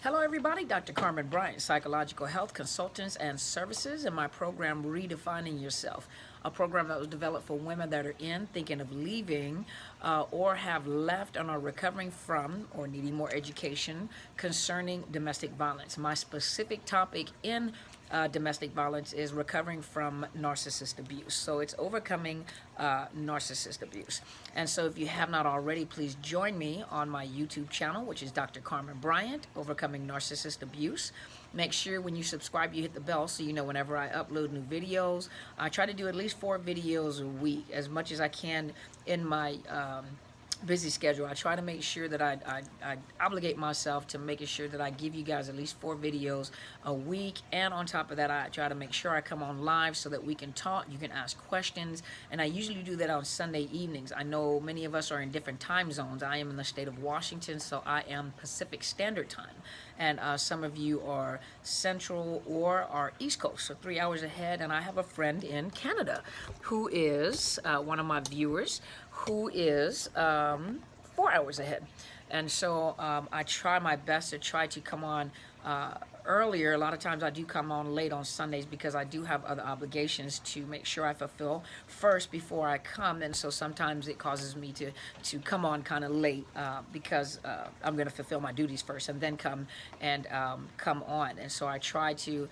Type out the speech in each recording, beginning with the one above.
Hello, everybody. Dr. Carmen Bryant, Psychological Health Consultants and Services, and my program, Redefining Yourself, a program that was developed for women that are in, thinking of leaving, or have left and are recovering from or needing more education concerning domestic violence. My specific topic in domestic violence is recovering from narcissist abuse. So it's overcoming narcissist abuse. And so if you have not already, please join me on my YouTube channel, which is Dr. Carmen Bryant, Overcoming Narcissist Abuse. Make sure when you subscribe, you hit the bell so you know whenever I upload new videos. I try to do at least 4 videos a week, as much as I can in my busy schedule. I try to make sure that I obligate myself to making sure that I give you guys at least 4 videos a week. And on top of that, I try to make sure I come on live so that we can talk, you can ask questions. And I usually do that on Sunday evenings. I know many of us are in different time zones. I am in the state of Washington, so I am Pacific Standard Time. And some of you are Central or are East Coast, so 3 hours ahead. And I have a friend in Canada who is one of my viewers who is 4 hours ahead. And so I try my best to try to come on earlier. A lot of times I do come on late on Sundays because I do have other obligations to make sure I fulfill first before I come. And so sometimes it causes me to come on kind of late because I'm going to fulfill my duties first and then come on. And so I try to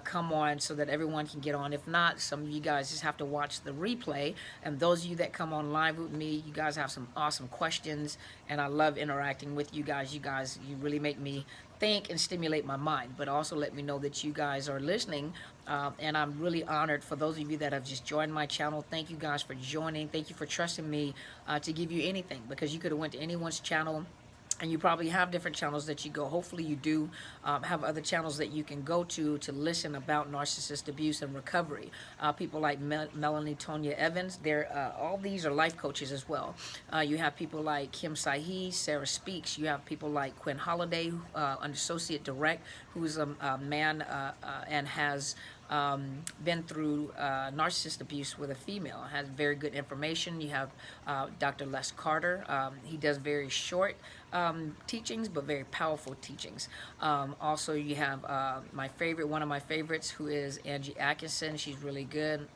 come on so that everyone can get on. If not, some of you guys just have to watch the replay. And those of you that come on live with me, you guys have some awesome questions, and I love interacting with you guys. You really make me think and stimulate my mind, but also let me know that you guys are listening. And I'm really honored for those of you that have just joined my channel. Thank you guys for joining. Thank you for trusting me to give you anything, because you could have went to anyone's channel. And you probably have different channels that you go. Hopefully you do have other channels that you can go to listen about narcissist abuse and recovery. People like Melanie Tonya Evans, all these are life coaches as well. You have people like Kim Sahi, Sarah Speaks. You have people like Quinn Holiday, an associate direct, who is a man and has been through narcissist abuse with a female, has very good information. You have Dr. Les Carter. He does very short teachings, but very powerful teachings. Also, you have one of my favorites, who is Angie Atkinson. She's really good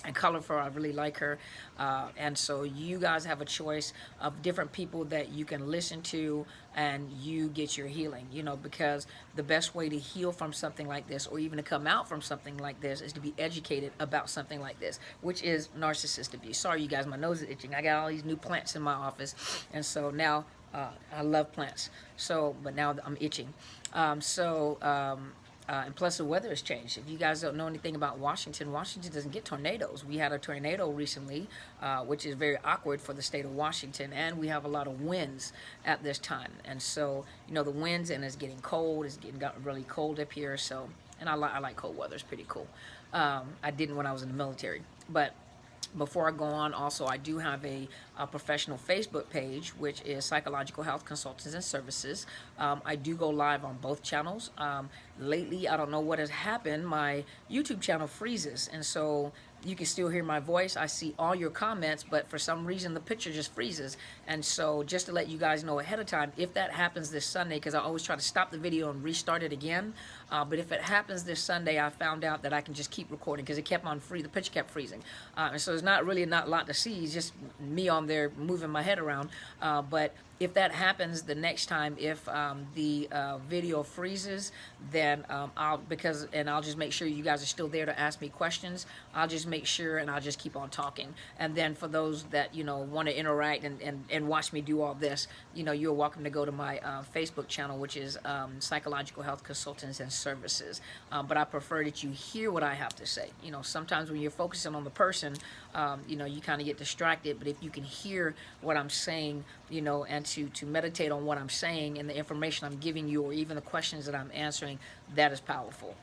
and colorful. I really like her. And so you guys have a choice of different people that you can listen to, and you get your healing, because the best way to heal from something like this, or even to come out from something like this, is to be educated about something like this, which is narcissist abuse. Sorry, you guys, my nose is itching. I got all these new plants in my office, and so now I love plants. But now I'm itching. And plus the weather has changed. If you guys don't know anything about Washington, Washington doesn't get tornadoes. We had a tornado recently, which is very awkward for the state of Washington, and we have a lot of winds at this time. And so, the winds, and it's getting cold. It's gotten really cold up here. So, and I like cold weather. It's pretty cool. I didn't when I was in the military, but before I go on, also, I do have a professional Facebook page, which is Psychological Health Consultants and Services. I do go live on both channels. Lately, I don't know what has happened. My YouTube channel freezes, and so you can still hear my voice. I see all your comments, but for some reason, the picture just freezes. And so just to let you guys know ahead of time, if that happens this Sunday, because I always try to stop the video and restart it again, but if it happens this Sunday, I found out that I can just keep recording, because it kept on the picture kept freezing. And so it's not a lot to see. It's just me on there moving my head around. But if that happens the next time, if the video freezes, then I'll just make sure you guys are still there to ask me questions. I'll just make sure, and I'll just keep on talking. And then for those that want to interact and watch me do all this, you're welcome to go to my Facebook channel, which is Psychological Health Consultants and Services. But I prefer that you hear what I have to say. Sometimes when you're focusing on the person, you kind of get distracted. But if you can hear what I'm saying, and to meditate on what I'm saying and the information I'm giving you, or even the questions that I'm answering, that is powerful,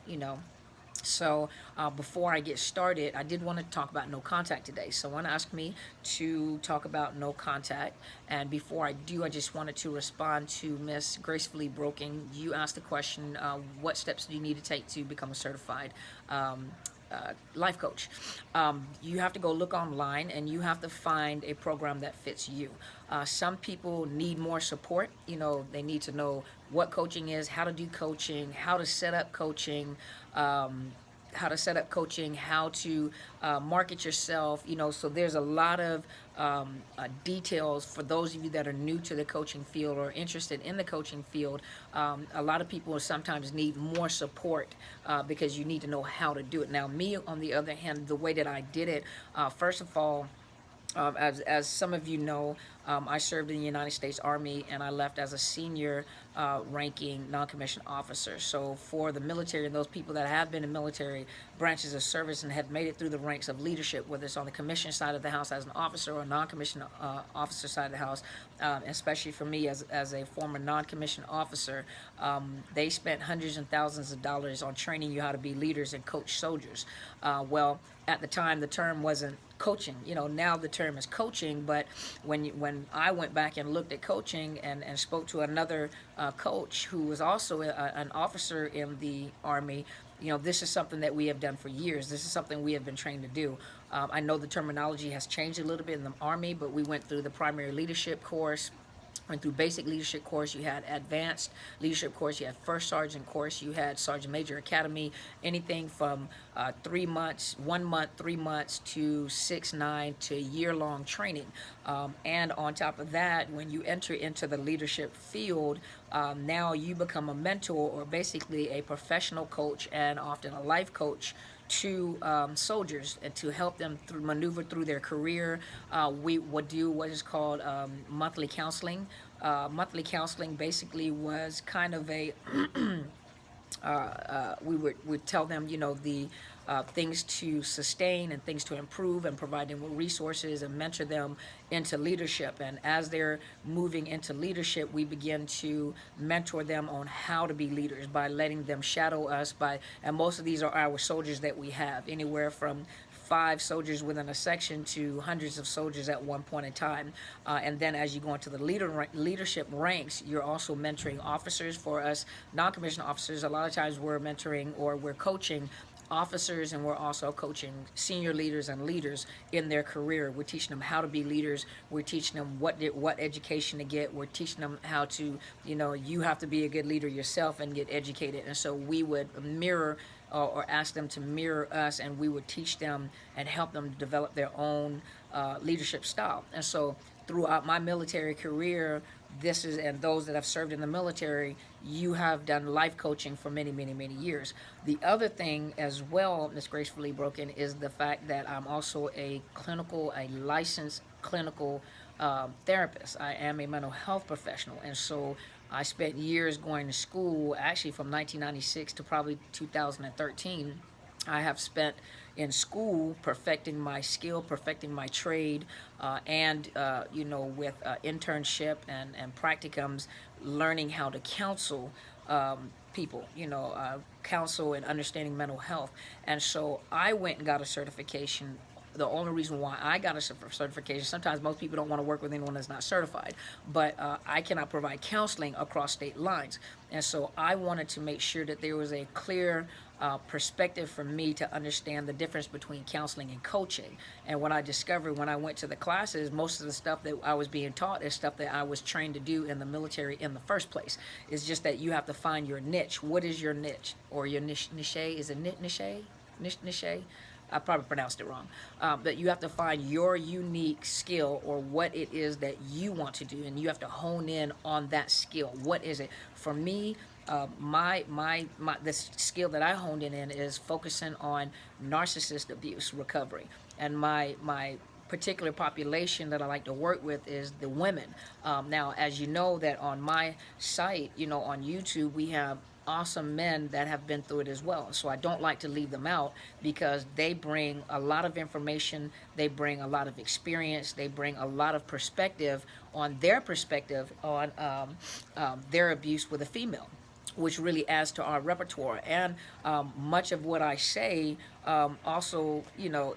So before I get started, I did want to talk about no contact today. Someone asked me to talk about no contact, and before I do, I just wanted to respond to Miss Gracefully Broken. You asked the question, what steps do you need to take to become a certified life coach. You have to go look online and you have to find a program that fits you. Some people need more support. They need to know what coaching is, how to do coaching, how to set up coaching. How to market yourself, so there's a lot of details for those of you that are new to the coaching field or interested in the coaching field. A lot of people sometimes need more support because you need to know how to do it. Now, me, on the other hand, the way that I did it, first of all, as some of you know, I served in the United States Army, and I left as a senior ranking non-commissioned officer. So for the military and those people that have been in military branches of service and have made it through the ranks of leadership, whether it's on the commissioned side of the house as an officer or non-commissioned officer side of the house, especially for me as a former non-commissioned officer, they spent hundreds and thousands of dollars on training you how to be leaders and coach soldiers. Well, at the time, the term wasn't coaching. Now the term is coaching, but when I went back and looked at coaching and spoke to another coach who was also an officer in the Army, this is something that we have done for years. This is something we have been trained to do. I know the terminology has changed a little bit in the Army, but we went through the primary leadership course, went through basic leadership course, you had advanced leadership course, you had first sergeant course, you had sergeant major academy, anything from 3 months, 1 month, 3 months to 6, 9 to year-long training. And on top of that, when you enter into the leadership field, now you become a mentor or basically a professional coach and often a life coach to soldiers and to help them maneuver through their career. We would do what is called monthly counseling. Monthly counseling basically was kind of a we would tell them, the things to sustain and things to improve and provide them with resources and mentor them into leadership. And as they're moving into leadership, we begin to mentor them on how to be leaders by letting them shadow us and most of these are our soldiers that we have, anywhere from 5 soldiers within a section to hundreds of soldiers at one point in time. And then as you go into the leadership ranks, you're also mentoring officers. For us non-commissioned officers, a lot of times we're mentoring or we're coaching officers, and we're also coaching senior leaders and leaders in their career. We're teaching them how to be leaders. We're teaching them what education to get. We're teaching them how to, you have to be a good leader yourself and get educated. And so we would mirror or ask them to mirror us, and we would teach them and help them develop their own leadership style. And so throughout my military career, and those that have served in the military, you have done life coaching for many, many, many years. The other thing as well, Ms. Gracefully Broken, is the fact that I'm also a licensed clinical therapist. I am a mental health professional, and so I spent years going to school, actually from 1996 to probably 2013. I have spent in school perfecting my skill, perfecting my trade, and with internship and practicums, learning how to counsel people, counsel and understanding mental health. And so I went and got a certification. The only reason why I got a certification, sometimes most people don't want to work with anyone that's not certified, but I cannot provide counseling across state lines. And so I wanted to make sure that there was a clear perspective for me to understand the difference between counseling and coaching. And what I discovered when I went to the classes, most of the stuff that I was being taught is stuff that I was trained to do in the military in the first place. It's just that you have to find your niche. What is your niche? Or your niche? Is it niche? Niche? I probably pronounced it wrong, but you have to find your unique skill or what it is that you want to do, and you have to hone in on that skill. What is it? For me, this skill that I honed in is focusing on narcissist abuse recovery, and my particular population that I like to work with is the women. Now, as you know, that on my site, on YouTube, we have awesome men that have been through it as well. So I don't like to leave them out because they bring a lot of information, they bring a lot of experience, they bring a lot of perspective on their their abuse with a female, which really adds to our repertoire. And much of what I say also,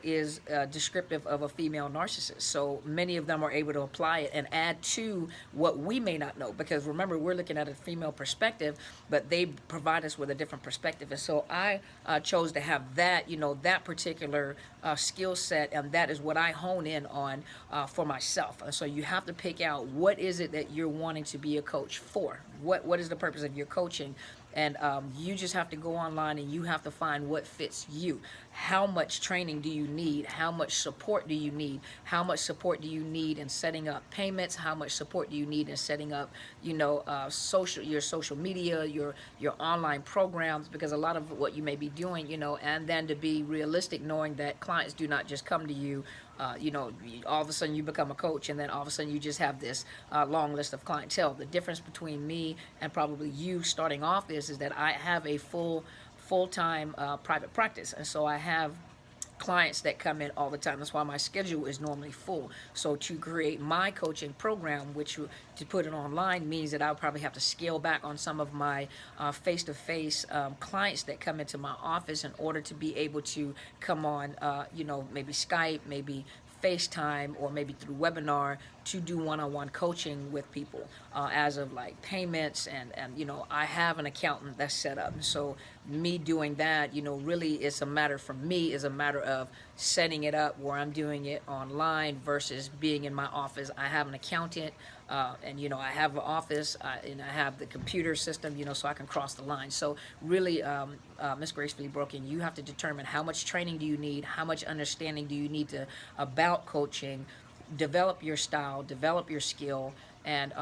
is descriptive of a female narcissist. So many of them are able to apply it and add to what we may not know. Because remember, we're looking at a female perspective, but they provide us with a different perspective. And so I chose to have that, that particular skill set, and that is what I hone in on for myself. And so you have to pick out what is it that you're wanting to be a coach for. What is the purpose of your coaching? And you just have to go online and you have to find what fits you. How much training do you need? How much support do you need? How much support do you need in setting up payments? How much support do you need in setting up, your social media, your online programs? Because a lot of what you may be doing, and then to be realistic, knowing that clients do not just come to you. All of a sudden you become a coach, and then all of a sudden you just have this long list of clientele. The difference between me and probably you starting off is that I have a full-time private practice, and so I have clients that come in all the time. That's why my schedule is normally full. So to create my coaching program, which to put it online means that I'll probably have to scale back on some of my face-to-face clients that come into my office in order to be able to come on, maybe Skype, maybe FaceTime, or maybe through webinar to do one-on-one coaching with people as of like payments, and I have an accountant that's set up. So me doing that, really it's a matter for me is a matter of setting it up where I'm doing it online versus being in my office. I have an accountant, and I have an office, and I have the computer system, so I can cross the line. So really, Miss Gracefully Broken, you have to determine how much training do you need, how much understanding do you need about coaching, develop your style, develop your skill. And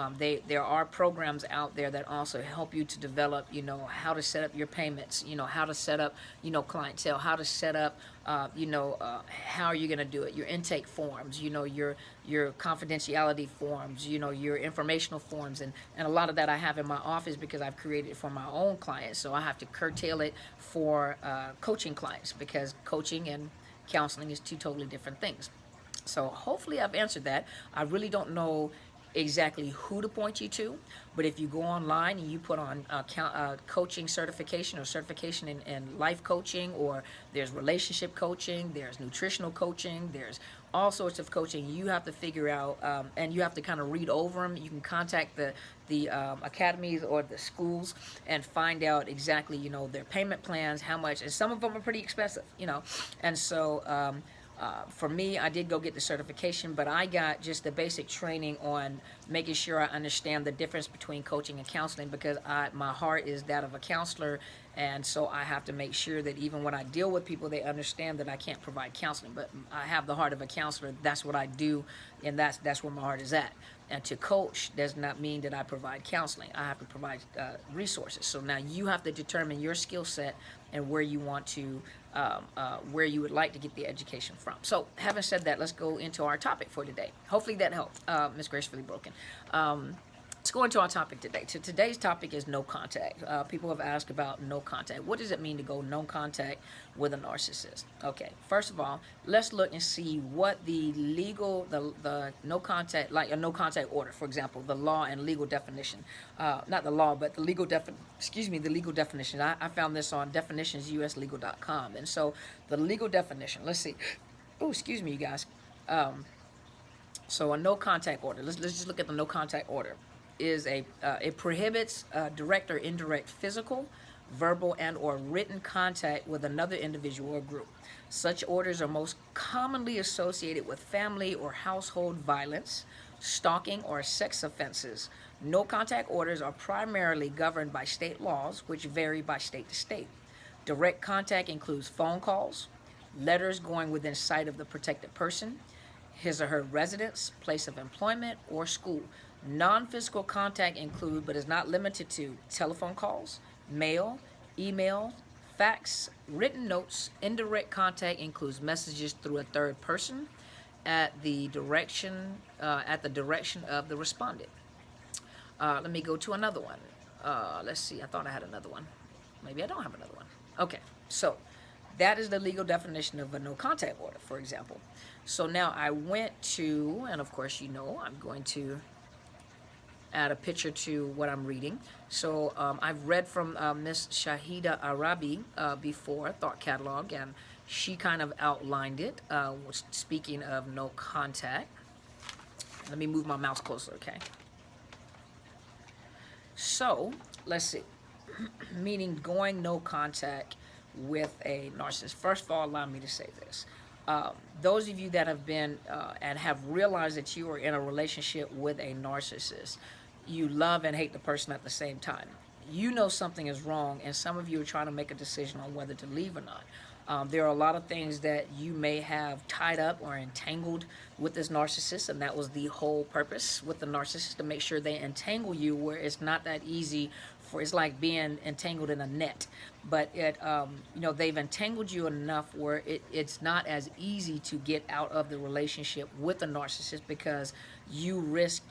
there are programs out there that also help you to develop, how to set up your payments, how to set up, clientele, how to set up, how are you going to do it, your intake forms, your confidentiality forms, your informational forms. And a lot of that I have in my office because I've created it for my own clients. So I have to curtail it for coaching clients, because coaching and counseling is two totally different things. So hopefully I've answered that. I really don't know exactly who to point you to, but if you go online and you put on coaching certification or certification in life coaching, or there's relationship coaching, there's nutritional coaching, there's all sorts of coaching, you have to figure out, and you have to kind of read over them. You can contact the academies or the schools and find out exactly, their payment plans, how much, and some of them are pretty expensive, and so for me, I did go get the certification, but I got just the basic training on making sure I understand the difference between coaching and counseling, because my heart is that of a counselor, and so I have to make sure that even when I deal with people, they understand that I can't provide counseling, but I have the heart of a counselor. That's what I do, and that's where my heart is at. And to coach does not mean that I provide counseling. I have to provide resources. So now you have to determine your skill set and where you want to, where you would like to get the education from. So having said that, let's go into our topic for today. Hopefully that helped, Miss Gracefully Broken. Let's go into our topic today. So today's topic is no contact. People have asked about no contact. What does it mean to go no contact with a narcissist? Okay, first of all, let's look and see what the legal, the no contact, like a no contact order, for example, the law and legal definition. Not the law, but the legal the legal definition. I found this on definitionsuslegal.com. And so the legal definition, let's see. Oh, excuse me, you guys. So a no contact order. Let's just look at the no contact order. Is it prohibits direct or indirect physical, verbal, and or written contact with another individual or group. Such orders are most commonly associated with family or household violence, stalking, or sex offenses. No contact orders are primarily governed by state laws, which vary by state to state. Direct contact includes phone calls, letters going within sight of the protected person, his or her residence, place of employment, or school. Non-physical contact include, but is not limited to, telephone calls, mail, email, fax, written notes. Indirect contact includes messages through a third person at the direction of the respondent. Let me go to another one. Let's see. I thought I had another one. Maybe I don't have another one. Okay, so that is the legal definition of a no contact order, for example. So now I went to, and of course I'm going to add a picture to what I'm reading. So I've read from Miss Shahida Arabi before, Thought Catalog, and She kind of outlined it. Speaking of no contact, let me move my mouse closer, okay? So, let's see. Meaning going no contact with a narcissist. First of all, allow me to say this. Those of you that have been and have realized that you are in a relationship with a narcissist, you love and hate the person at the same time. You know something is wrong, and some of you are trying to make a decision on whether to leave or not. There are a lot of things that you may have tied up or entangled with this narcissist, and that was the whole purpose with the narcissist, to make sure they entangle you where it's not that easy for, it's like being entangled in a net, but they've entangled you enough where it's not as easy to get out of the relationship with a narcissist, because you risk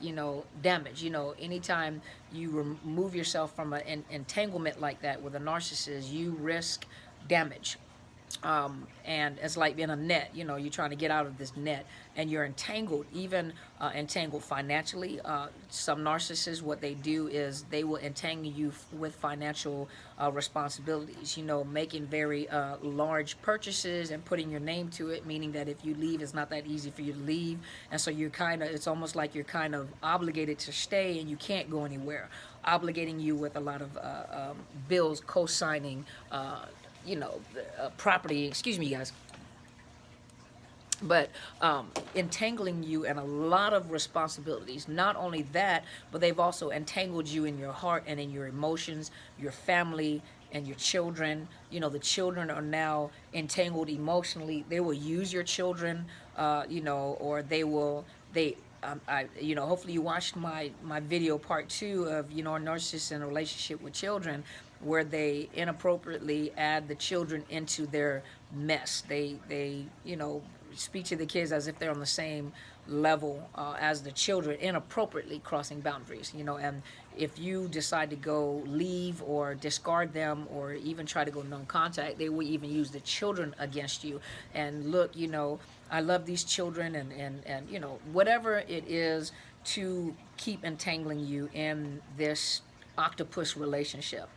damage. Anytime you remove yourself from an entanglement like that with a narcissist, you risk damage. And it's like being a net. You're trying to get out of this net, and you're entangled, even entangled financially. Some narcissists, what they do is they will entangle you with financial responsibilities, making very large purchases and putting your name to it, meaning that if you leave, it's not that easy for you to leave. And so it's almost like you're kind of obligated to stay, and you can't go anywhere, obligating you with a lot of bills, co-signing, property, excuse me, guys, but entangling you in a lot of responsibilities. Not only that, but they've also entangled you in your heart and in your emotions, your family, and your children. The children are now entangled emotionally. They will use your children, or hopefully you watched my video part 2 of, a narcissist in a relationship with children, where they inappropriately add the children into their mess. They speak to the kids as if they're on the same level as the children, inappropriately crossing boundaries. And if you decide to go leave or discard them or even try to go non-contact, they will even use the children against you. And look, I love these children, and whatever it is to keep entangling you in this octopus relationship.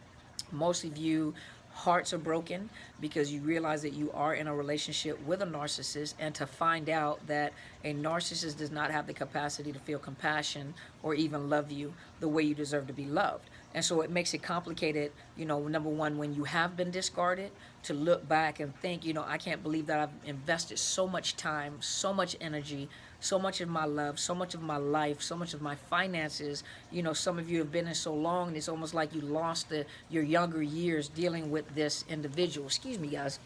Most of you hearts are broken because you realize that you are in a relationship with a narcissist, and to find out that a narcissist does not have the capacity to feel compassion or even love you the way you deserve to be loved. And so it makes it complicated, number one, when you have been discarded, to look back and think, I can't believe that I've invested so much time, so much energy, so much of my love, so much of my life, so much of my finances. Some of you have been in so long, and it's almost like you lost your younger years dealing with this individual. Excuse me, guys.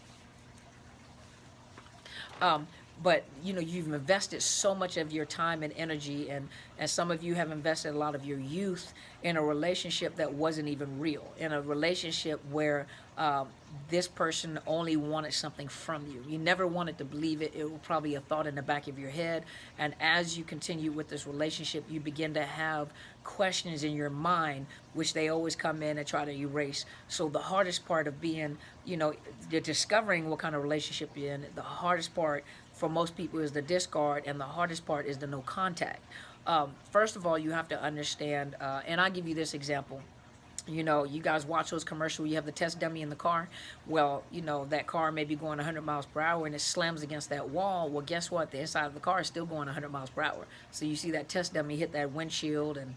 But you've invested so much of your time and energy, and some of you have invested a lot of your youth in a relationship that wasn't even real, in a relationship where this person only wanted something from you. You never wanted to believe it. It was probably a thought in the back of your head. And as you continue with this relationship, you begin to have questions in your mind, which they always come in and try to erase. So the hardest part of being, you're discovering what kind of relationship you're in, the hardest part for most people is the discard, and the hardest part is the no contact. First of all, you have to understand, and I'll give you this example. You guys watch those commercials, you have the test dummy in the car. Well, that car may be going 100 miles per hour and it slams against that wall. Well, guess what? The inside of the car is still going 100 miles per hour. So you see that test dummy hit that windshield, and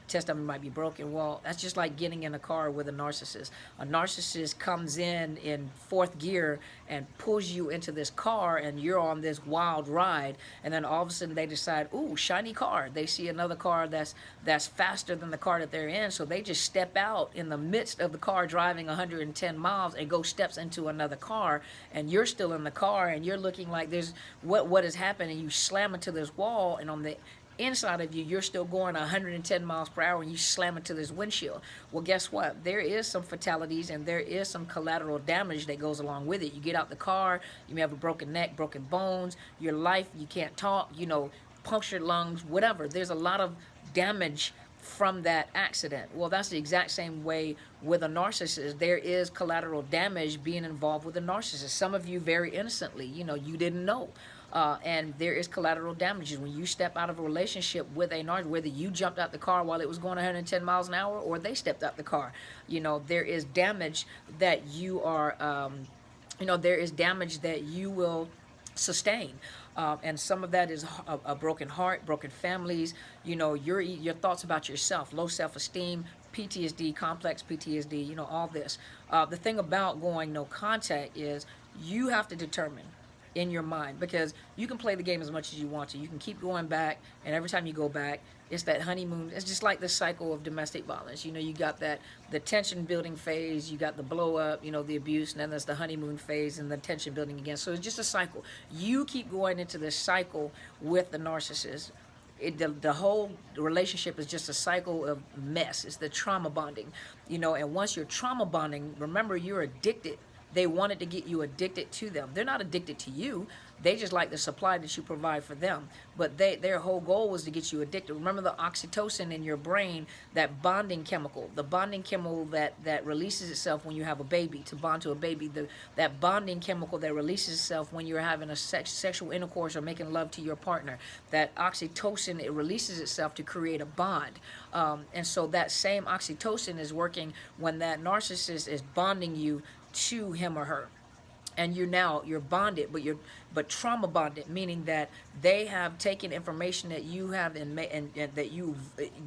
test dummy might be broken. Well, that's just like getting in a car with a narcissist. A narcissist comes in fourth gear and pulls you into this car, and you're on this wild ride, and then all of a sudden they decide, ooh, shiny car. They see another car that's faster than the car that they're in, so they just step out in the midst of the car driving 110 miles and go steps into another car, and you're still in the car, and you're looking like there's what has happened, and you slam into this wall, and on the inside of you, you're still going 110 miles per hour, and you slam into this windshield. Well, guess what? There is some fatalities, and there is some collateral damage that goes along with it. You get out the car, you may have a broken neck, broken bones, your life, you can't talk, punctured lungs, whatever. There's a lot of damage from that accident. Well, that's the exact same way with a narcissist. There is collateral damage being involved with a narcissist. Some of you very innocently, you didn't know. And there is collateral damages when you step out of a relationship with a narcissist, whether you jumped out the car while it was going 110 miles an hour or they stepped out the car. There is damage that you are there is damage that you will sustain. And some of that is a broken heart, broken families, your thoughts about yourself, low self-esteem, PTSD, complex PTSD, all this. The thing about going no contact is you have to determine in your mind, because you can play the game as much as you want to. You can keep going back, and every time you go back, it's that honeymoon. It's just like the cycle of domestic violence. You got the tension building phase, you got the blow up, the abuse, and then there's the honeymoon phase and the tension building again. So it's just a cycle. You keep going into this cycle with the narcissist. The whole relationship is just a cycle of mess. It's the trauma bonding, and once you're trauma bonding, remember, you're addicted. They wanted to get you addicted to them. They're not addicted to you. They just like the supply that you provide for them. But their whole goal was to get you addicted. Remember the oxytocin in your brain, that bonding chemical, the bonding chemical that releases itself when you have a baby, to bond to a baby, that bonding chemical that releases itself when you're having a sexual intercourse or making love to your partner. That oxytocin, it releases itself to create a bond. And so that same oxytocin is working when that narcissist is bonding you to him or her, and you're bonded, but trauma bonded, meaning that they have taken information that you have and that you've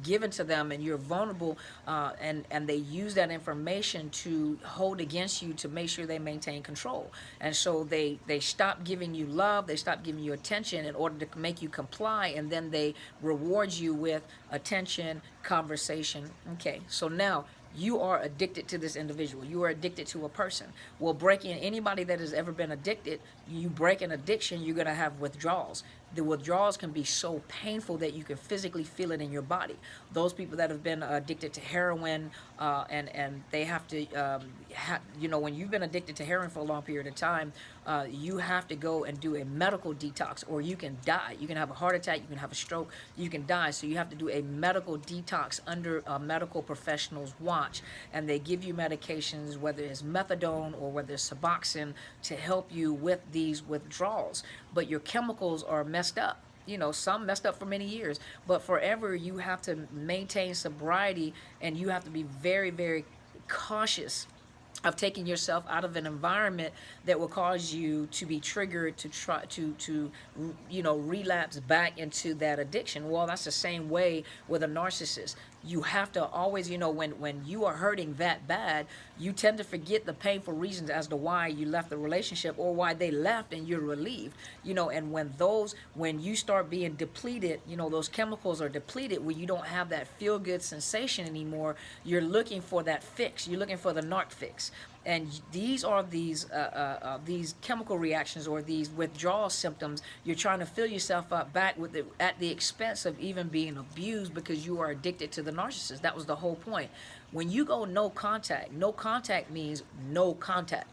given to them, and you're vulnerable, and they use that information to hold against you to make sure they maintain control. And so they stop giving you love, they stop giving you attention in order to make you comply, and then they reward you with attention, conversation. Okay, so now you are addicted to this individual. You are addicted to a person. Well, breaking anybody that has ever been addicted, you break an addiction, you're going to have withdrawals. The withdrawals can be so painful that you can physically feel it in your body. Those people that have been addicted to heroin, and they have to, when you've been addicted to heroin for a long period of time, you have to go and do a medical detox, or you can die. You can have a heart attack, you can have a stroke, you can die. So you have to do a medical detox under a medical professional's watch, and they give you medications, whether it's methadone or whether it's Suboxone, to help you with these withdrawals. But your chemicals are messed up. Some messed up for many years, but forever you have to maintain sobriety, and you have to be very, very cautious of taking yourself out of an environment that will cause you to be triggered to try to relapse back into that addiction. Well, that's the same way with a narcissist. You have to always, when you are hurting that bad, you tend to forget the painful reasons as to why you left the relationship or why they left, and you're relieved. And when you start being depleted, those chemicals are depleted, where you don't have that feel good sensation anymore. You're looking for that fix. You're looking for the narc fix. And these are these chemical reactions, or these withdrawal symptoms. You're trying to fill yourself up back at the expense of even being abused, because you are addicted to the narcissist. That was the whole point. When you go no contact means no contact.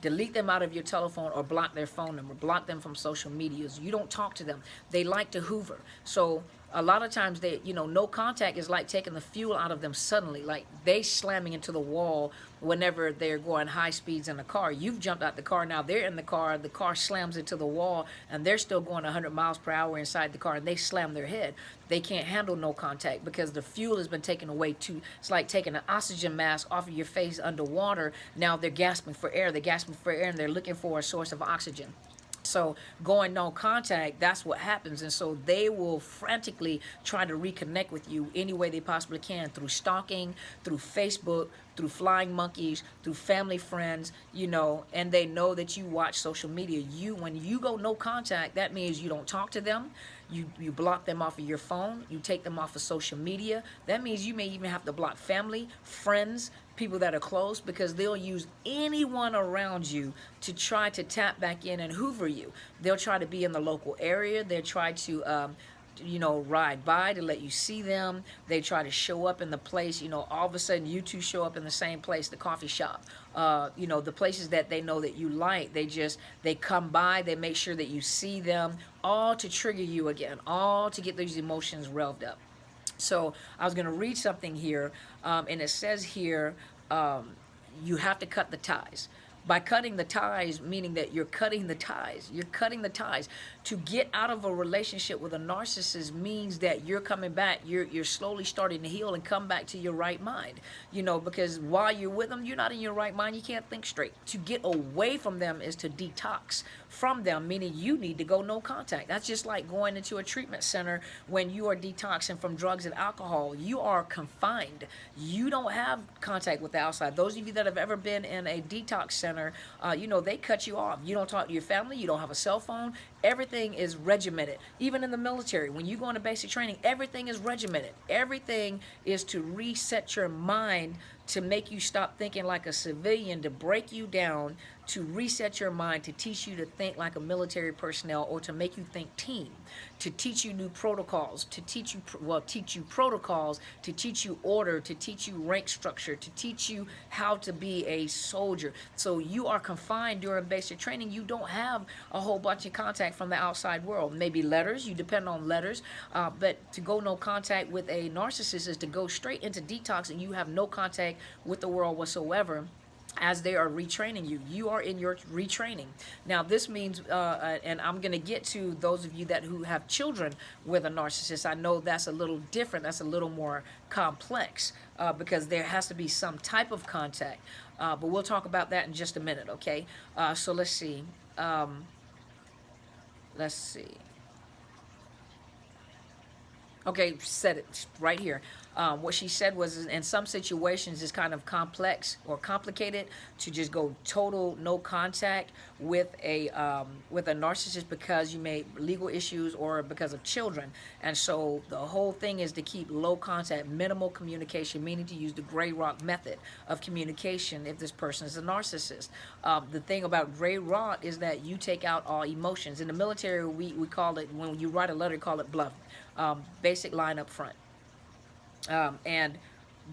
Delete them out of your telephone, or block their phone number, block them from social medias. You don't talk to them. They like to hoover. So a lot of times no contact is like taking the fuel out of them suddenly, like they slamming into the wall whenever they're going high speeds in the car. You've jumped out the car, now they're in the car slams into the wall, and they're still going 100 miles per hour inside the car, and they slam their head. They can't handle no contact because the fuel has been taken away too. It's like taking an oxygen mask off of your face underwater. Now they're gasping for air, and they're looking for a source of oxygen. So going no contact, that's what happens. And so they will frantically try to reconnect with you any way they possibly can, through stalking, through Facebook, through flying monkeys, through family friends, and they know that you watch social media. When you go no contact, that means you don't talk to them. You block them off of your phone. You take them off of social media. That means you may even have to block family, friends, people that are close, because they'll use anyone around you to try to tap back in and hoover you. They'll try to be in the local area. They'll try to ride by to let you see them. They try to show up in the place, all of a sudden you two show up in the same place, the coffee shop, the places that they know that you like. They come by, they make sure that you see them, all to trigger you again, all to get these emotions revved up. So I was going to read something here, and it says here, you have to cut the ties. By cutting the ties, meaning that you're cutting the ties. You're cutting the ties. To get out of a relationship with a narcissist means that you're coming back. You're slowly starting to heal and come back to your right mind. Because while you're with them, you're not in your right mind. You can't think straight. To get away from them is to detox from them, meaning you need to go no contact. That's just like going into a treatment center when you are detoxing from drugs and alcohol. You are confined. You don't have contact with the outside. Those of you that have ever been in a detox center, they cut you off. You don't talk to your family. You don't have a cell phone. Everything is regimented. Even in the military, when you go into basic training, everything is regimented. Everything is to reset your mind, to make you stop thinking like a civilian, to break you down, to reset your mind, to teach you to think like a military personnel, or to make you think team, to teach you new protocols, to teach you protocols, to teach you order, to teach you rank structure, to teach you how to be a soldier. So you are confined during basic training. You don't have a whole bunch of contact from the outside world. Maybe letters, you depend on letters, but to go no contact with a narcissist is to go straight into detox, and you have no contact with the world whatsoever. As they are retraining you, you are in your retraining. Now this means, and I'm going to get to those of you who have children with a narcissist. I know that's a little different. That's a little more complex because there has to be some type of contact. But we'll talk about that in just a minute, okay? So let's see. Let's see. Okay, said it right here. What she said was, in some situations, it's kind of complex or complicated to just go total no contact with a narcissist because you made legal issues or because of children. And so the whole thing is to keep low contact, minimal communication, meaning to use the gray rock method of communication if this person is a narcissist. The thing about gray rock is that you take out all emotions. In the military, we call it, when you write a letter, you call it bluff. Basic line up front. And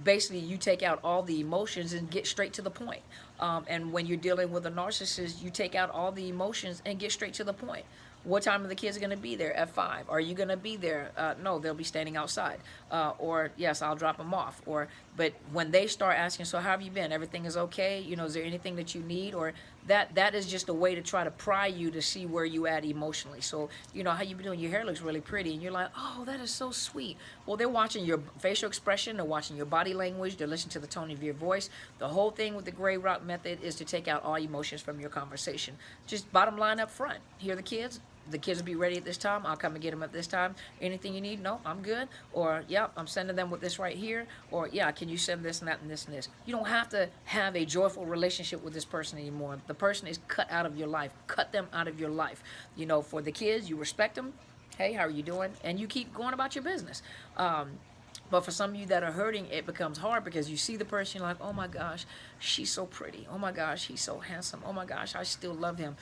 basically you take out all the emotions and get straight to the point. And when you're dealing with a narcissist, you take out all the emotions and get straight to the point. What time are the kids going to be there? At 5. Are you going to be there? No, they'll be standing outside. Or yes, I'll drop them off. But when they start asking, so how have you been? Everything is okay? Is there anything that you need? Or that is just a way to try to pry you to see where you at emotionally. So, how you been doing? Your hair looks really pretty. And you're like, oh, that is so sweet. Well, they're watching your facial expression. They're watching your body language. They're listening to the tone of your voice. The whole thing with the gray rock method is to take out all emotions from your conversation. Just bottom line up front. Hear the kids. The kids will be ready at this time. I'll come and get them at this time. Anything you need? No, I'm good. Or, yeah, I'm sending them with this right here. Or, yeah, can you send this and that and this and this? You don't have to have a joyful relationship with this person anymore. The person is cut out of your life. Cut them out of your life. For the kids, you respect them. Hey, how are you doing? And you keep going about your business. But for some of you that are hurting, it becomes hard because you see the person, you're like, oh my gosh, she's so pretty. Oh my gosh, he's so handsome. Oh my gosh, I still love him.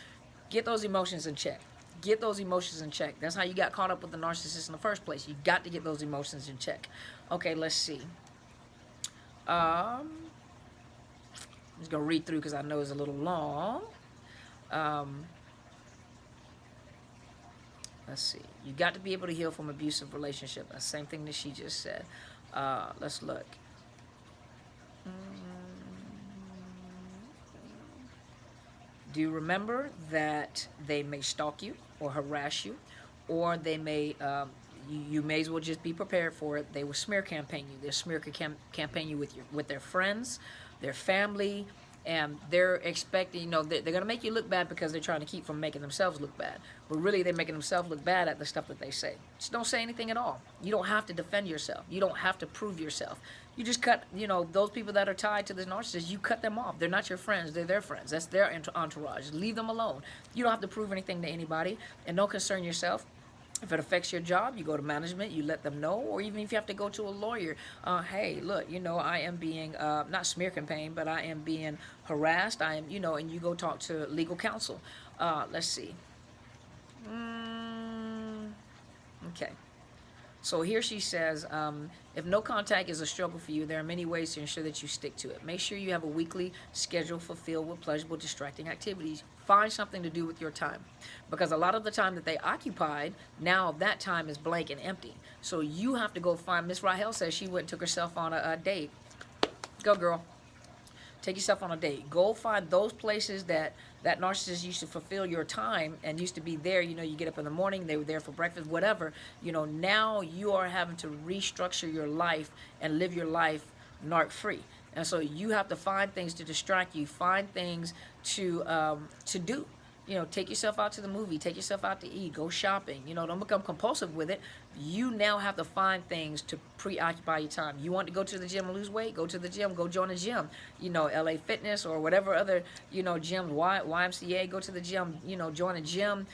Get those emotions in check. Get those emotions in check. That's how you got caught up with the narcissist in the first place. You got to get those emotions in check. Okay, let's see. I'm just going to read through because I know it's a little long. Let's see. You got to be able to heal from abusive relationship. That's the same thing that she just said. Let's look. Do you remember that they may stalk you or harass you, or they may, you may as well just be prepared for it. They will smear campaign you. They'll smear campaign you with their friends, their family, and they're expecting, they're going to make you look bad because they're trying to keep from making themselves look bad. But really, they're making themselves look bad at the stuff that they say. Just don't say anything at all. You don't have to defend yourself. You don't have to prove yourself. You just cut, those people that are tied to this narcissist, you cut them off. They're not your friends. They're their friends. That's their entourage. Leave them alone. You don't have to prove anything to anybody, and don't concern yourself. If it affects your job, you go to management, you let them know, or even if you have to go to a lawyer, hey, look, I am being, not smear campaign, but I am being harassed, I am, and you go talk to legal counsel. Let's see. Okay. So here she says, if no contact is a struggle for you, there are many ways to ensure that you stick to it. Make sure you have a weekly schedule fulfilled with pleasurable, distracting activities. Find something to do with your time. Because a lot of the time that they occupied, now that time is blank and empty. So you have to go find, Miss Rahel says she went and took herself on a date. Go, girl. Take yourself on a date. Go find those places that narcissist used to fulfill your time and used to be there. You know, you get up in the morning, they were there for breakfast, whatever. You know, now you are having to restructure your life and live your life narc free. And so you have to find things to distract you, find things to do. You know, take yourself out to the movie, take yourself out to eat, go shopping. You know, don't become compulsive with it. You now have to find things to preoccupy your time. You want to go to the gym and lose weight? Go to the gym, go join a gym. You know, LA Fitness or whatever other, you know, gyms, YMCA, go to the gym, you know, join a gym,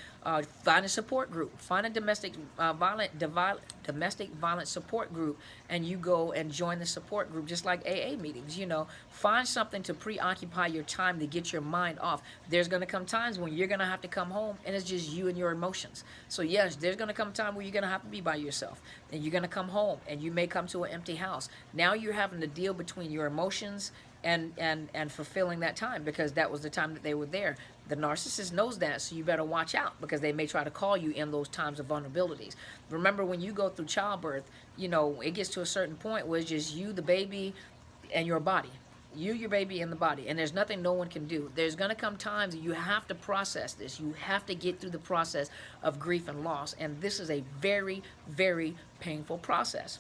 find a support group, find a domestic violence support group, and you go and join the support group, just like AA meetings. You know, find something to preoccupy your time to get your mind off. There's going to come times when you're going to have to come home and it's just you and your emotions. So yes, there's going to come a time where you're going to have to be by yourself, and you're going to come home and you may come to an empty house. Now you're having to deal between your emotions and fulfilling that time, because that was the time that they were there. The narcissist knows that, so you better watch out, because they may try to call you in those times of vulnerabilities. Remember, when you go through childbirth, you know, it gets to a certain point where it's just you, the baby, and your body. You, your baby, and the body, and there's nothing no one can do. There's going to come times that you have to process this. You have to get through the process of grief and loss, and this is a very, very painful process.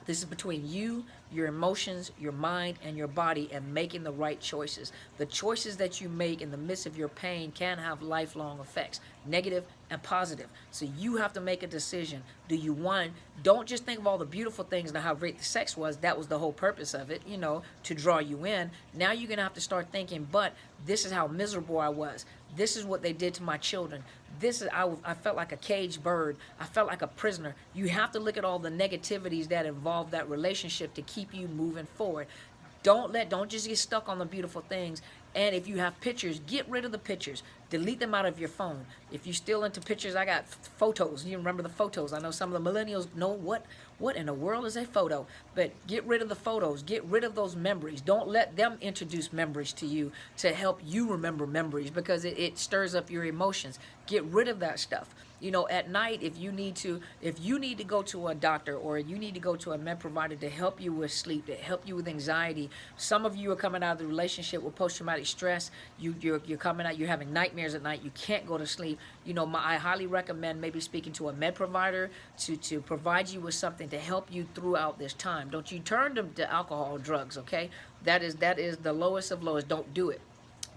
This is between you, your emotions, your mind, and your body, and making the right choices. The choices that you make in the midst of your pain can have lifelong effects, negative and positive. So you have to make a decision. Do you want, don't just think of all the beautiful things and how great the sex was. That was the whole purpose of it, you know, to draw you in. Now you're going to have to start thinking, but this is how miserable I was. This is what they did to my children. This is, I felt like a caged bird. I felt like a prisoner. You have to look at all the negativities that involve that relationship to keep you moving forward. Don't just get stuck on the beautiful things. And if you have pictures, get rid of the pictures. Delete them out of your phone. If you're still into pictures, I got photos. You remember the photos. I know some of the millennials know what in the world is a photo. But get rid of the photos. Get rid of those memories. Don't let them introduce memories to you to help you remember memories, because it stirs up your emotions. Get rid of that stuff. You know, at night, if you need to go to a doctor, or you need to go to a med provider to help you with sleep, to help you with anxiety. Some of you are coming out of the relationship with post-traumatic stress. You're coming out, you're having nightmares at night. You can't go to sleep. You know, I highly recommend maybe speaking to a med provider to provide you with something to help you throughout this time. Don't you turn to alcohol or drugs, okay? That is the lowest of lows. Don't do it.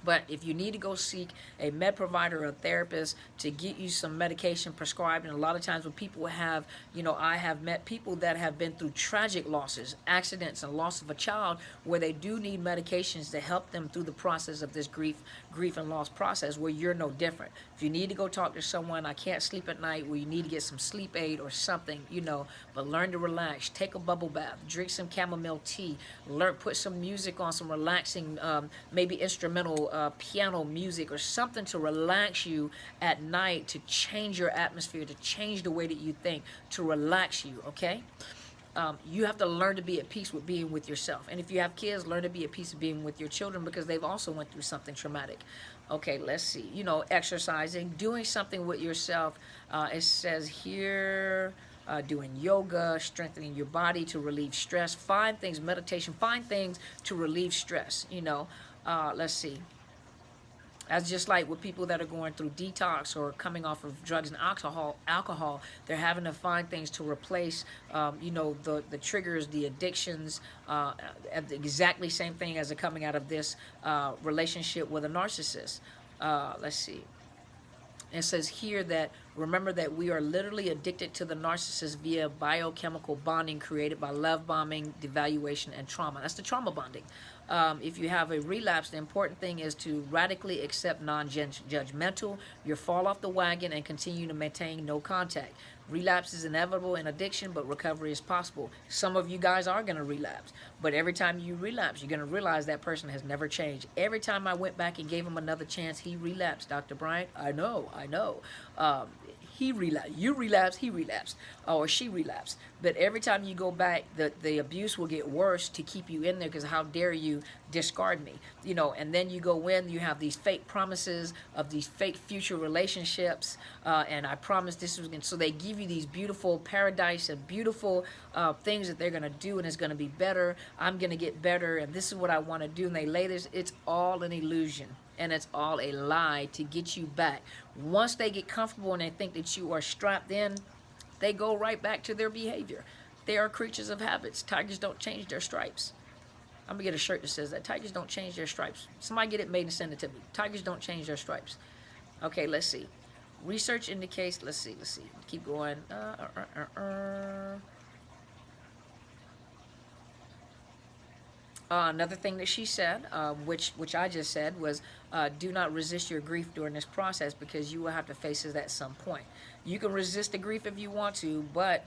But if you need to go seek a med provider or a therapist to get you some medication prescribed, and a lot of times when people have, you know, I have met people that have been through tragic losses, accidents, and loss of a child, where they do need medications to help them through the process of this grief and loss process, where you're no different. If you need to go talk to someone, I can't sleep at night, where you need to get some sleep aid or something, you know, but learn to relax. Take a bubble bath, drink some chamomile tea, put some music on, some relaxing, maybe instrumental piano music or something to relax you at night, to change your atmosphere, to change the way that you think, to relax you, okay? You have to learn to be at peace with being with yourself. And if you have kids, learn to be at peace with being with your children, because they've also went through something traumatic. Okay, let's see. You know, exercising, doing something with yourself. It says here, doing yoga, strengthening your body to relieve stress. Find things, meditation, find things to relieve stress, you know. Let's see. That's just like with people that are going through detox or coming off of drugs and alcohol, they're having to find things to replace, you know, the triggers, the addictions, exactly same thing as they're coming out of this relationship with a narcissist. Let's see. It says here that, remember that we are literally addicted to the narcissist via biochemical bonding created by love bombing, devaluation, and trauma. That's the trauma bonding. If you have a relapse, the important thing is to radically accept non-judgmental. You fall off the wagon and continue to maintain no contact. Relapse is inevitable in addiction, but recovery is possible. Some of you guys are going to relapse, but every time you relapse, you're going to realize that person has never changed. Every time I went back and gave him another chance, he relapsed, Dr. Bryant. I know. he relapsed. You relapsed, he relapsed, or she relapsed. But every time you go back, the abuse will get worse to keep you in there, because how dare you discard me, you know. And then you go in, you have these fake promises of these fake future relationships, and I promise this was going to, so they give you these beautiful paradise and beautiful things that they're going to do, and it's going to be better. I'm going to get better, and this is what I want to do. And they lay this, it's all an illusion. And it's all a lie to get you back. Once they get comfortable and they think that you are strapped in, they go right back to their behavior. They are creatures of habits. Tigers don't change their stripes. I'm going to get a shirt that says that. Tigers don't change their stripes. Somebody get it made and send it to me. Tigers don't change their stripes. Okay, let's see. Research indicates, let's see. Keep going. Another thing that she said, which I just said, was do not resist your grief during this process, because you will have to face it at some point. You can resist the grief if you want to, but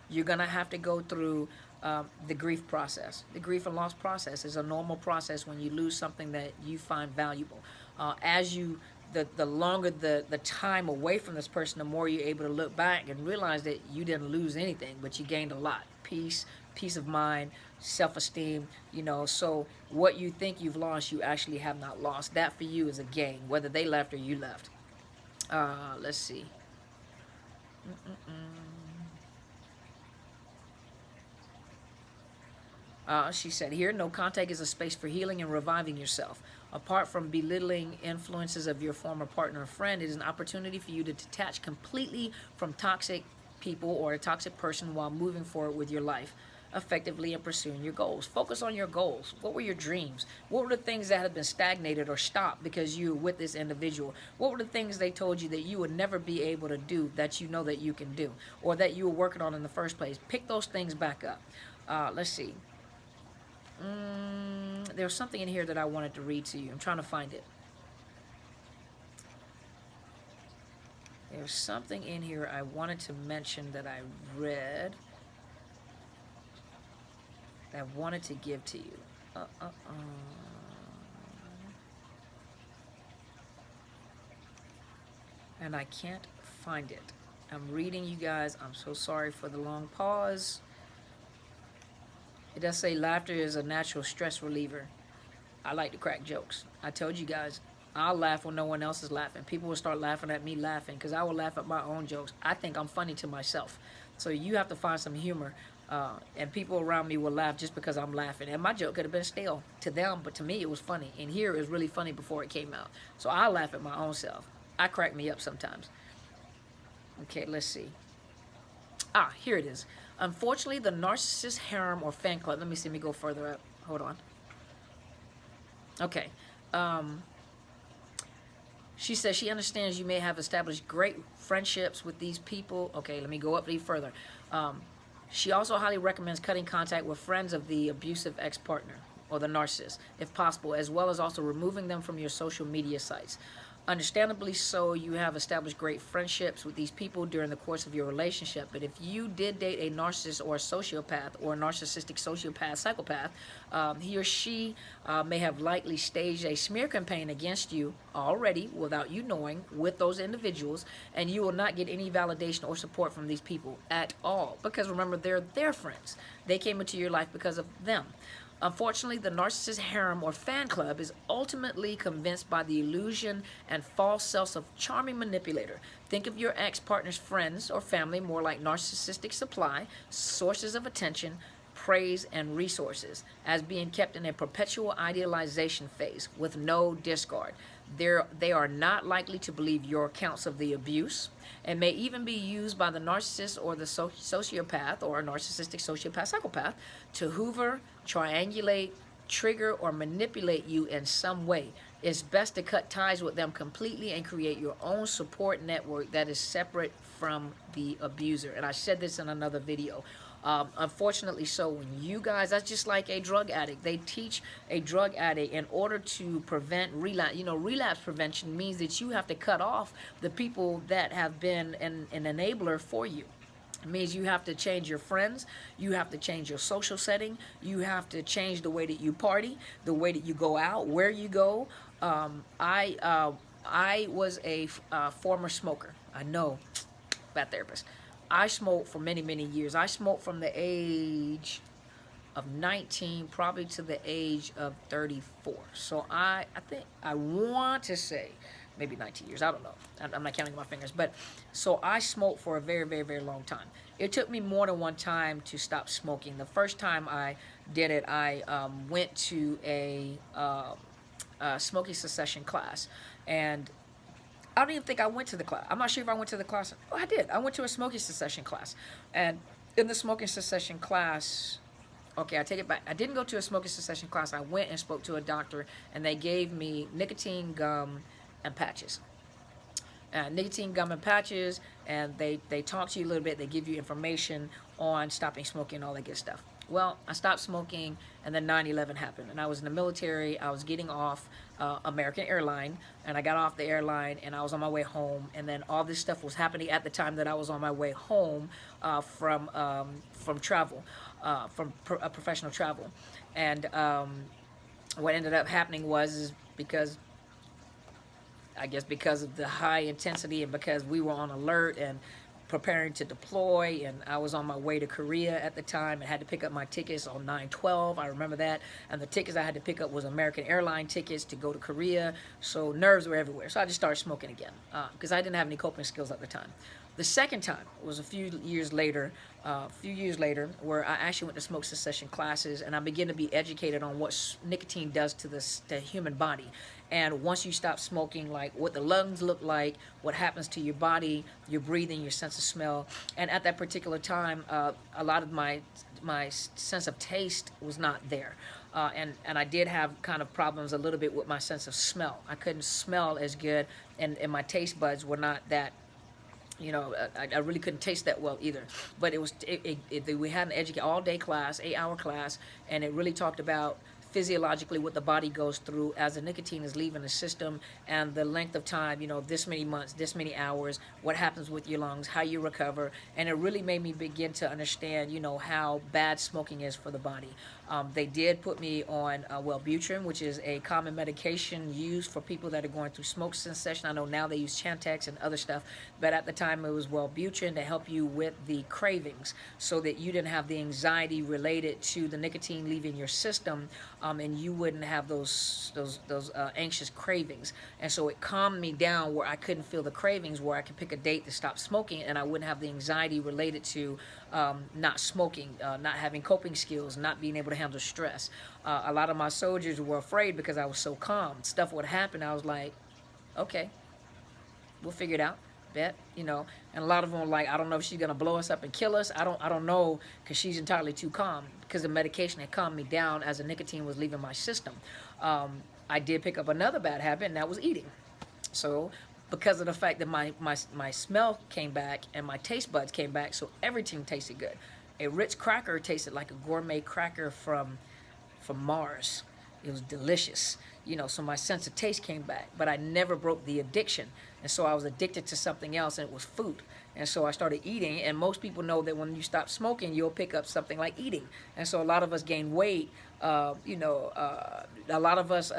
you're going to have to go through the grief process. The grief and loss process is a normal process when you lose something that you find valuable. The longer the time away from this person, the more you're able to look back and realize that you didn't lose anything, but you gained a lot. Peace of mind, self-esteem, you know. So what you think you've lost, you actually have not lost. That for you is a gain, whether they left or you left. Let's see. She said here, no contact is a space for healing and reviving yourself. Apart from belittling influences of your former partner or friend, it is an opportunity for you to detach completely from toxic people or a toxic person while moving forward with your life effectively and pursuing your goals. Focus on your goals. What were your dreams? What were the things that had been stagnated or stopped because you were with this individual? What were the things they told you that you would never be able to do that you know that you can do, or that you were working on in the first place? Pick those things back up. Let's see. There's something in here that I wanted to read to you. I'm trying to find it. There's something in here I wanted to mention that I read, that I wanted to give to you. And I can't find it. I'm reading, you guys. I'm so sorry for the long pause. It does say laughter is a natural stress reliever. I like to crack jokes. I told you guys, I'll laugh when no one else is laughing. People will start laughing at me laughing, because I will laugh at my own jokes. I think I'm funny to myself. So you have to find some humor, and people around me will laugh just because I'm laughing. And my joke could have been stale to them, but to me it was funny. And here it was really funny before it came out. So I laugh at my own self. I crack me up sometimes. Okay, let's see. Here it is. Unfortunately, the narcissist harem or fan club. Let me go further up. Hold on. Okay. She says she understands you may have established great friendships with these people. Okay, let me go up even further. She also highly recommends cutting contact with friends of the abusive ex-partner or the narcissist, if possible, as well as also removing them from your social media sites. Understandably so, you have established great friendships with these people during the course of your relationship. But if you did date a narcissist or a sociopath or a narcissistic sociopath, psychopath, he or she may have likely staged a smear campaign against you already without you knowing with those individuals, and you will not get any validation or support from these people at all. Because remember, they're their friends. They came into your life because of them. Unfortunately, the narcissist harem or fan club is ultimately convinced by the illusion and false self of charming manipulator. Think of your ex-partner's friends or family more like narcissistic supply, sources of attention, praise, and resources, as being kept in a perpetual idealization phase with no discard. They are not likely to believe your accounts of the abuse, and may even be used by the narcissist or the sociopath or narcissistic sociopath psychopath to hoover, triangulate, trigger, or manipulate you in some way. It's best to cut ties with them completely and create your own support network that is separate from the abuser. And I said this in another video. Unfortunately so, when you guys, that's just like a drug addict. They teach a drug addict in order to prevent relapse. You know, relapse prevention means that you have to cut off the people that have been an enabler for you. It means you have to change your friends, you have to change your social setting, you have to change the way that you party, the way that you go out, where you go. I was a former smoker. I know bad therapist. I smoked for many, many years. I smoked from the age of 19 probably to the age of 34. So I think I want to say maybe 19 years. I don't know. I'm not counting my fingers. But so I smoked for a very, very, very long time. It took me more than one time to stop smoking. The first time I did it, I went to a smoking cessation class. And I don't even think I went to the class. I'm not sure if I went to the class. Oh, I did. I went to a smoking cessation class. And in the smoking cessation class, okay, I take it back. I didn't go to a smoking cessation class. I went and spoke to a doctor, and they gave me nicotine gum and patches. Nicotine gum and patches, and they talk to you a little bit. They give you information on stopping smoking and all that good stuff. Well, I stopped smoking, and then 9/11 happened, and I was in the military. I was getting off American airline, and I got off the airline, and I was on my way home, and then all this stuff was happening at the time that I was on my way home from travel, professional travel, and what ended up happening was because I guess because of the high intensity and because we were on alert and preparing to deploy, and I was on my way to Korea at the time and had to pick up my tickets on 9/12. I remember that. And the tickets I had to pick up was American airline tickets to go to Korea. So nerves were everywhere. So I just started smoking again because I didn't have any coping skills at the time. The second time was a few years later, where I actually went to smoke cessation classes, and I began to be educated on what nicotine does to the human body. And once you stop smoking, like what the lungs look like, what happens to your body, your breathing, your sense of smell. And at that particular time, a lot of my sense of taste was not there. And I did have kind of problems a little bit with my sense of smell. I couldn't smell as good, and my taste buds were not that, I really couldn't taste that well either. But we had an all-day class, 8-hour class, and it really talked about physiologically what the body goes through as the nicotine is leaving the system, and the length of time, this many months, this many hours, what happens with your lungs, how you recover. And it really made me begin to understand, how bad smoking is for the body. They did put me on Wellbutrin, which is a common medication used for people that are going through smoke cessation. I know now they use Chantix and other stuff, but at the time it was Wellbutrin to help you with the cravings, so that you didn't have the anxiety related to the nicotine leaving your system, and you wouldn't have those anxious cravings. And so it calmed me down where I couldn't feel the cravings, where I could pick a date to stop smoking, and I wouldn't have the anxiety related to not smoking, not having coping skills, not being able to handle stress. A lot of my soldiers were afraid because I was so calm. Stuff would happen. I was like, okay, we'll figure it out. Bet, and a lot of them were like, I don't know if she's gonna blow us up and kill us. I don't know, because she's entirely too calm, because the medication had calmed me down as the nicotine was leaving my system. I did pick up another bad habit, and that was eating. So because of the fact that my smell came back and my taste buds came back, so everything tasted good. A Ritz cracker tasted like a gourmet cracker from Mars. It was delicious, so my sense of taste came back, but I never broke the addiction. And so I was addicted to something else, and it was food. And so I started eating, and most people know that when you stop smoking, you'll pick up something like eating. And so a lot of us gain weight, a lot of us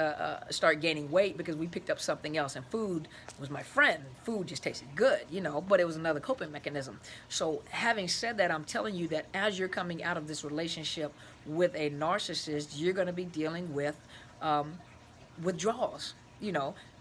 start gaining weight because we picked up something else, and food was my friend. Food just tasted good, but it was another coping mechanism. So having said that, I'm telling you that as you're coming out of this relationship with a narcissist, you're going to be dealing with withdrawals,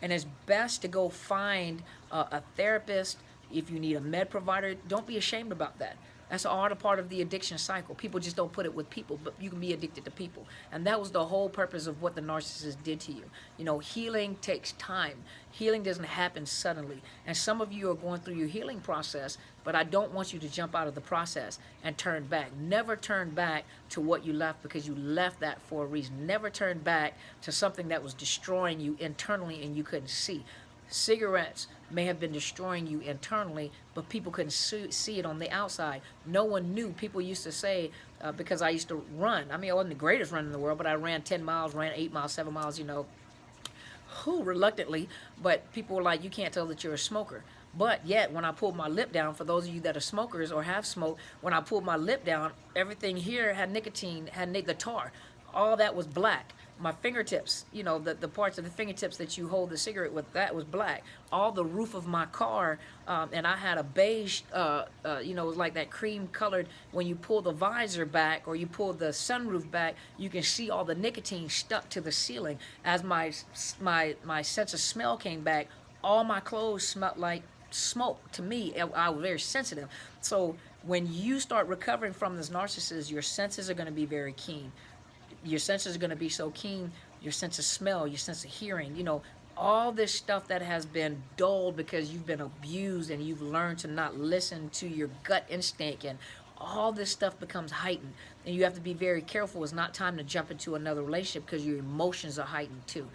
and it's best to go find a therapist. If you need a med provider, don't be ashamed about that. That's all a part of the addiction cycle. People just don't put it with people, but you can be addicted to people. And that was the whole purpose of what the narcissist did to you. Healing takes time. Healing doesn't happen suddenly. And some of you are going through your healing process, but I don't want you to jump out of the process and turn back. Never turn back to what you left, because you left that for a reason. Never turn back to something that was destroying you internally and you couldn't see. Cigarettes may have been destroying you internally, but people couldn't see it on the outside. No one knew. People used to say, because I used to run. I mean, I wasn't the greatest runner in the world, but I ran 10 miles, ran 8 miles, 7 miles, reluctantly. But people were like, you can't tell that you're a smoker. But yet, when I pulled my lip down, for those of you that are smokers or have smoked, when I pulled my lip down, everything here had nicotine, had the tar. All that was black. My fingertips, the parts of the fingertips that you hold the cigarette with, that was black. All the roof of my car, and I had a beige, it was like that cream colored. When you pull the visor back or you pull the sunroof back, you can see all the nicotine stuck to the ceiling. As my sense of smell came back, all my clothes smelled like smoke. To me, I was very sensitive. So when you start recovering from this narcissist, your senses are going to be very keen. Your senses are going to be so keen. Your sense of smell, your sense of hearing, all this stuff that has been dulled because you've been abused and you've learned to not listen to your gut instinct, and all this stuff becomes heightened. And you have to be very careful. It's not time to jump into another relationship because your emotions are heightened too.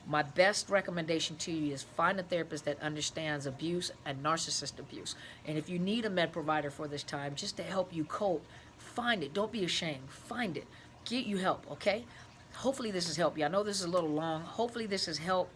My best recommendation to you is find a therapist that understands abuse and narcissist abuse. And if you need a med provider for this time, just to help you cope, find it. Don't be ashamed. Find it. Get you help, okay? Hopefully this has helped you. I know this is a little long. Hopefully this has helped.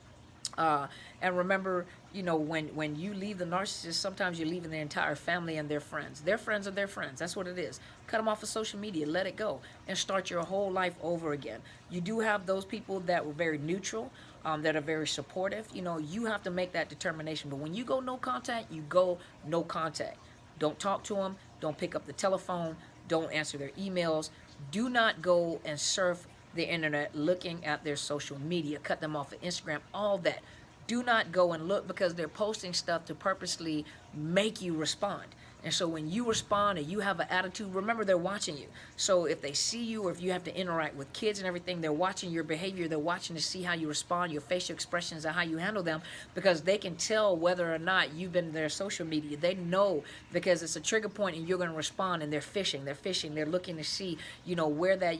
And remember, when you leave the narcissist, sometimes you're leaving their entire family and their friends. Their friends are their friends. That's what it is. Cut them off of social media. Let it go. And start your whole life over again. You do have those people that were very neutral, that are very supportive. You have to make that determination. But when you go no contact, you go no contact. Don't talk to them. Don't pick up the telephone. Don't answer their emails. Do not go and surf the internet looking at their social media. Cut them off of Instagram, all that. Do not go and look because they're posting stuff to purposely make you respond. And so when you respond and you have an attitude, remember they're watching you. So if they see you, or if you have to interact with kids and everything, they're watching your behavior. They're watching to see how you respond, your facial expressions, and how you handle them, because they can tell whether or not you've been their social media. They know because it's a trigger point and you're going to respond, and they're fishing. They're fishing. They're looking to see, where that,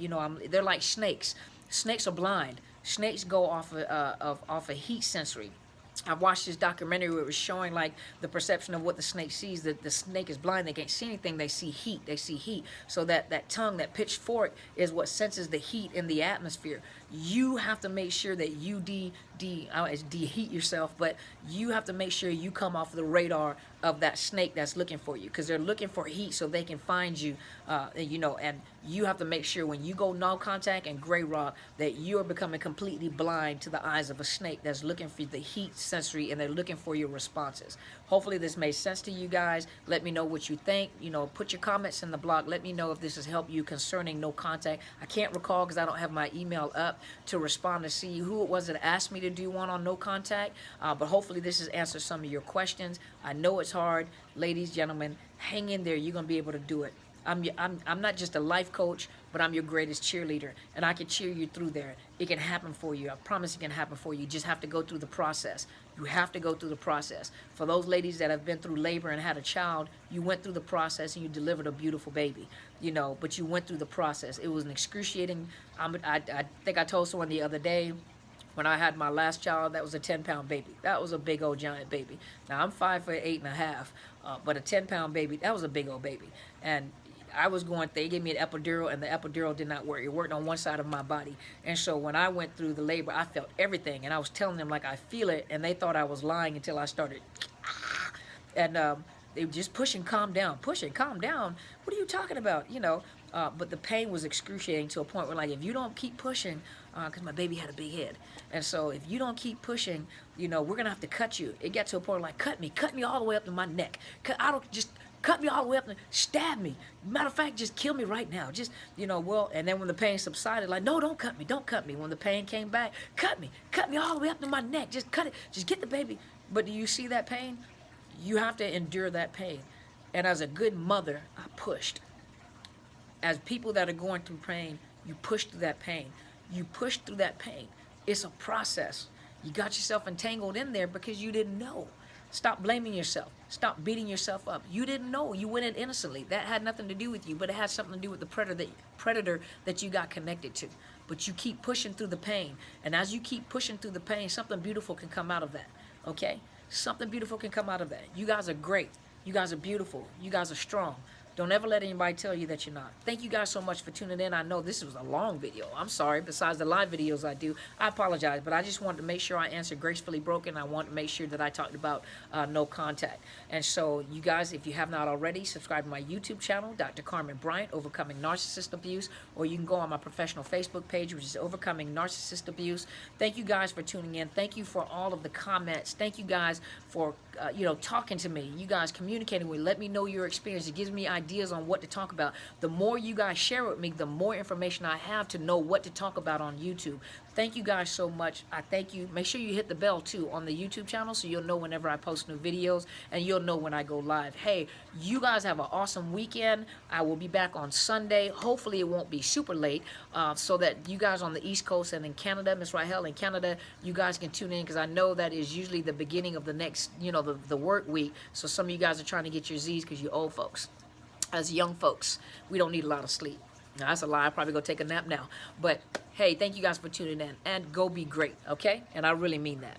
they're like snakes. Snakes are blind. Snakes go off of heat sensory. I watched this documentary where it was showing like the perception of what the snake sees. That the snake is blind; they can't see anything. They see heat. They see heat. So that tongue, that pitchfork, is what senses the heat in the atmosphere. You have to make sure that you deheat yourself, but you have to make sure you come off the radar of that snake that's looking for you, because they're looking for heat so they can find you. And you have to make sure when you go no contact and gray rock that you are becoming completely blind to the eyes of a snake that's looking for the heat sensory, and they're looking for your responses. Hopefully this made sense to you guys. Let me know what you think. Put your comments in the blog. Let me know if this has helped you concerning no contact. I can't recall because I don't have my email up to respond to see who it was that asked me to do one on no contact. But hopefully this has answered some of your questions. I know it's hard. Ladies, gentlemen, hang in there. You're going to be able to do it. I'm not just a life coach, but I'm your greatest cheerleader, and I can cheer you through there. It can happen for you. I promise it can happen for you. You just have to go through the process. You have to go through the process. For those ladies that have been through labor and had a child, you went through the process and you delivered a beautiful baby, but you went through the process. It was an excruciating, I think I told someone the other day, when I had my last child, that was a 10-pound baby. That was a big old giant baby. Now I'm 5'8.5", but a 10-pound baby, that was a big old baby. And I was they gave me an epidural, and the epidural did not work. It worked on one side of my body. And so when I went through the labor, I felt everything. And I was telling them like I feel it, and they thought I was lying until I started. And they were just pushing, calm down, pushing, calm down. What are you talking about? But the pain was excruciating to a point where, like, if you don't keep pushing, because my baby had a big head, and so if you don't keep pushing, we're gonna have to cut you. It got to a point like, cut me all the way up to my neck. Cut me all the way up and stab me. Matter of fact, just kill me right now. Just, and then when the pain subsided, like, no, don't cut me. When the pain came back, cut me all the way up to my neck. Just cut it. Just get the baby. But do you see that pain? You have to endure that pain. And as a good mother, I pushed. As people that are going through pain, you push through that pain. You push through that pain. It's a process. You got yourself entangled in there because you didn't know. Stop blaming yourself. Stop beating yourself up. You didn't know. You went in innocently. That had nothing to do with you, but it had something to do with the predator that you got connected to. But you keep pushing through the pain. And as you keep pushing through the pain, something beautiful can come out of that. Okay? Something beautiful can come out of that. You guys are great. You guys are beautiful. You guys are strong. Don't ever let anybody tell you that you're not. Thank you guys so much for tuning in. I know this was a long video. I'm sorry. Besides the live videos I do, I apologize. But I just wanted to make sure I answered Gracefully Broken. I want to make sure that I talked about no contact. And so you guys, if you have not already, subscribe to my YouTube channel, Dr. Carmen Bryant, Overcoming Narcissist Abuse. Or you can go on my professional Facebook page, which is Overcoming Narcissist Abuse. Thank you guys for tuning in. Thank you for all of the comments. Thank you guys for talking to me. You guys communicating with me. Let me know your experience. It gives me ideas on what to talk about. The more you guys share with me, the more information I have to know what to talk about on YouTube. Thank you guys so much. I thank you. Make sure you hit the bell too on the YouTube channel so you'll know whenever I post new videos and you'll know when I go live. Hey, you guys have an awesome weekend. I will be back on Sunday. Hopefully it won't be super late so that you guys on the East Coast and in Canada, Miss Rahel in Canada, you guys can tune in because I know that is usually the beginning of the next, the work week. So some of you guys are trying to get your Z's because you're old folks. As young folks, we don't need a lot of sleep. Now, that's a lie. I'll probably go take a nap now. But, hey, thank you guys for tuning in. And go be great, okay? And I really mean that.